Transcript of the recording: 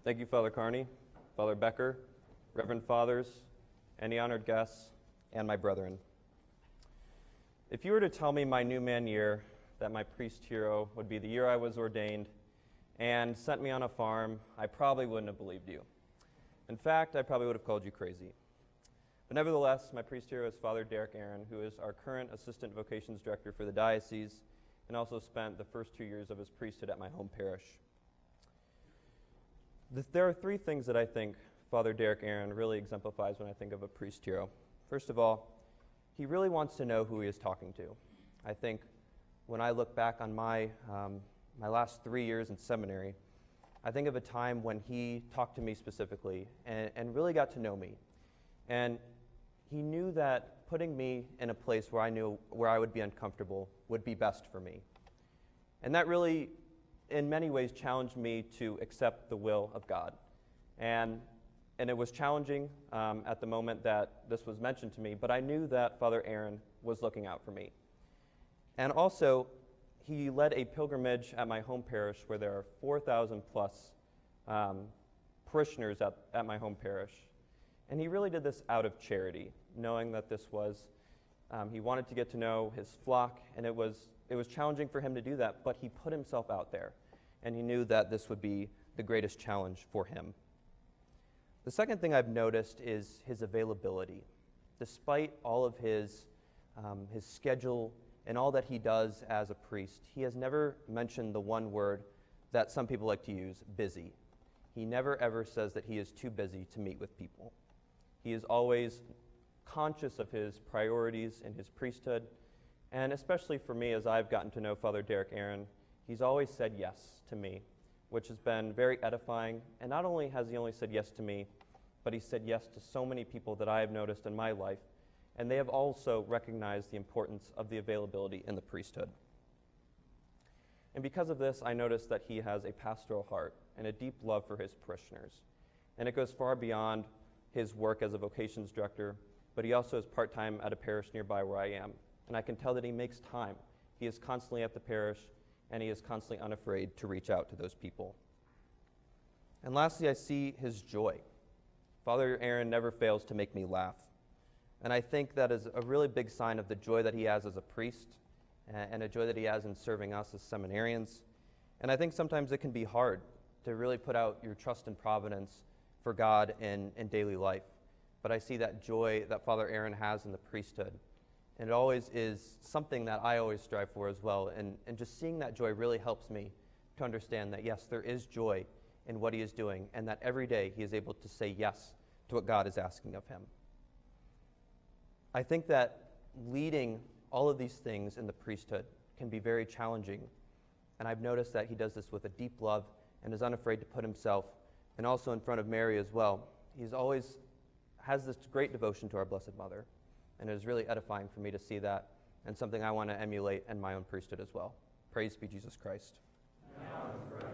Thank you, Father Carney, Father Becker, Reverend Fathers, any honored guests, and my brethren. If you were to tell me my new man year, that my priest hero would be the year I was ordained and sent me on a farm, I probably wouldn't have believed you. In fact, I probably would have called you crazy. But nevertheless, my priest hero is Father Derek Aaron, who is our current Assistant Vocations Director for the diocese and also spent the first 2 years of his priesthood at my home parish. There are three things that I think Father Derek Aaron really exemplifies when I think of a priest hero. First of all, he really wants to know who he is talking to. I think when I look back on my last 3 years in seminary, I think of a time when he talked to me specifically and really got to know me. And he knew that putting me in a place where I would be uncomfortable would be best for me. And that really, in many ways, challenged me to accept the will of God. And it was challenging at the moment that this was mentioned to me, but I knew that Father Aaron was looking out for me. And also, he led a pilgrimage at my home parish where there are 4,000 plus parishioners at my home parish. And he really did this out of charity, knowing that this was, he wanted to get to know his flock, and it was challenging for him to do that, but he put himself out there, and he knew that this would be the greatest challenge for him. The second thing I've noticed is his availability. Despite all of his schedule and all that he does as a priest, he has never mentioned the one word that some people like to use, busy. He never ever says that he is too busy to meet with people. He is always conscious of his priorities in his priesthood, and especially for me, as I've gotten to know Father Derek Aaron, he's always said yes to me, which has been very edifying. And not only has he only said yes to me, but he said yes to so many people that I have noticed in my life, and they have also recognized the importance of the availability in the priesthood. And because of this, I noticed that he has a pastoral heart and a deep love for his parishioners. And it goes far beyond his work as a vocations director, but he also is part-time at a parish nearby where I am. And I can tell that he makes time. He is constantly at the parish, and he is constantly unafraid to reach out to those people. And lastly, I see his joy. Father Aaron never fails to make me laugh. And I think that is a really big sign of the joy that he has as a priest and a joy that he has in serving us as seminarians. And I think sometimes it can be hard to really put out your trust and providence for God in daily life. But I see that joy that Father Aaron has in the priesthood. And it always is something that I always strive for as well. And just seeing that joy really helps me to understand that, yes, there is joy in what he is doing, and that every day he is able to say yes to what God is asking of him. I think that leading all of these things in the priesthood can be very challenging. And I've noticed that he does this with a deep love and is unafraid to put himself, and also in front of Mary as well. He's always has this great devotion to our Blessed Mother. And it is really edifying for me to see that, and something I want to emulate in my own priesthood as well. Praise be Jesus Christ. Now and forever.